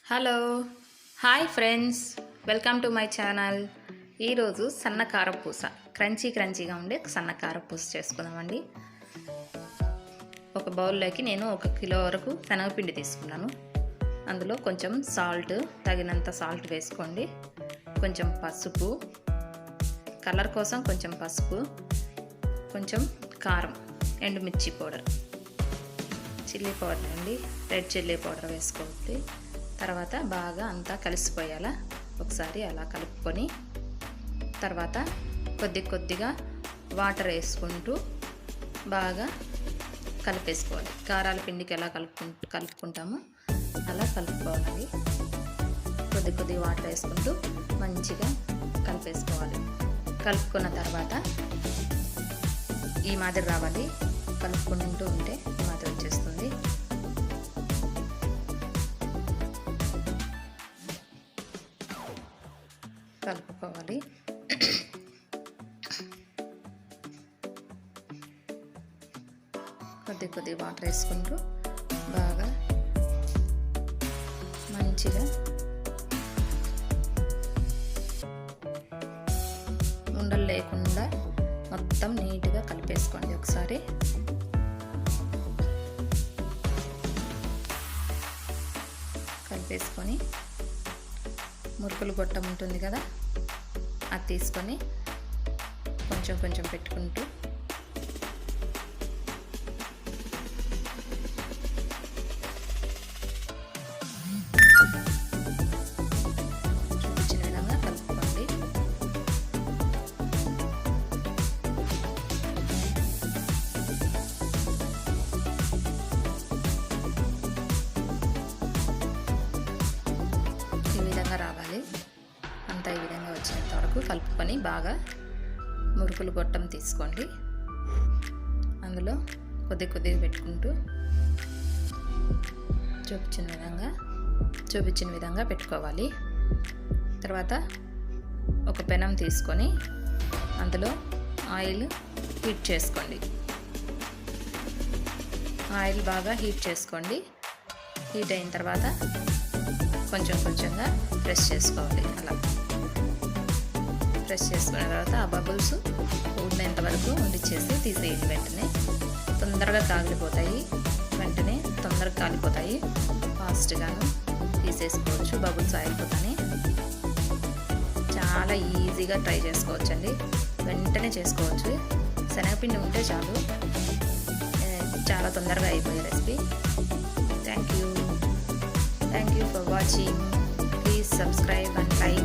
Hello hi friends, welcome to my channel. ఈరోజు సన్న కారపూస, క్రంచీగా ఉండే సన్న కారపూస చేసుకుందామండి. ఒక బౌల్లోకి నేను 1 కిలో వరకు శనగపిండి తీసుకున్నాను. అందులో కొంచెం సాల్ట్, తగినంత సాల్ట్ వేసుకోండి. కొంచెం పసుపు, కలర్ కోసం కొంచెం పసుపు, కొంచెం కారం, ఎండుమిర్చి పౌడర్, చిల్లీ పౌడర్ అండి, రెడ్ చిల్లీ పౌడర్ వేసుకోవాలి. తర్వాత బాగా అంతా కలిసిపోయేలా ఒకసారి అలా కలుపుకొని, తర్వాత కొద్దిగా వాటర్ వేసుకుంటూ బాగా కలిపేసుకోవాలి. కారాల పిండికి ఎలా కలుపుకుంటామో అలా కలుపుకోవాలి. కొద్ది వాటర్ వేసుకుంటూ మంచిగా కలిపేసుకోవాలి. కలుపుకున్న తర్వాత ఈ మాదిరి రావాలి. కలుపుకుంటూ ఉంటే ఈ మాదిరి వచ్చేస్తుంది. కలుపుకోవాలి. కొద్ది వాటర్ వేసుకుంటూ బాగా మంచిగా ఉండలు లేకుండా మొత్తం నీట్గా కలిపేసుకోండి. ఒకసారి కలిపేసుకొని మురుకులు గొట్టం ఉంటుంది కదా, అది తీసుకొని కొంచెం పెట్టుకుంటూ చూపించిన విధంగా కలుపుకోండి. ఈ విధంగా రావాలి. అంతా ఈ విధంగా వచ్చేంత వరకు కలుపుకొని బాగా మురుకులు గొట్టం తీసుకోండి. అందులో కొద్దిగా పెట్టుకుంటూ చూపించిన విధంగా పెట్టుకోవాలి. తర్వాత ఒక పెనం తీసుకొని అందులో ఆయిల్ హీట్ చేసుకోండి. ఆయిల్ బాగా హీట్ చేసుకోండి. హీట్ అయిన తర్వాత కొంచెంగా ప్రెస్ చేసుకోవాలి. అలా ప్రెస్ చేసుకున్న తర్వాత ఆ బబుల్స్ ఊడినంత వరకు ఉండిచ్చేసి తీసేయండి. వెంటనే తొందరగా కాలిపోతాయి. ఫాస్ట్గాను తీసేసుకోవచ్చు. బబుల్స్ ఆగిపోతాయి. చాలా ఈజీగా ట్రై చేసుకోవచ్చండి. వెంటనే చేసుకోవచ్చు. శనగపిండి ఉంటే చాలు, చాలా తొందరగా అయిపోయే recipe. Thank you for watching. Please subscribe and like.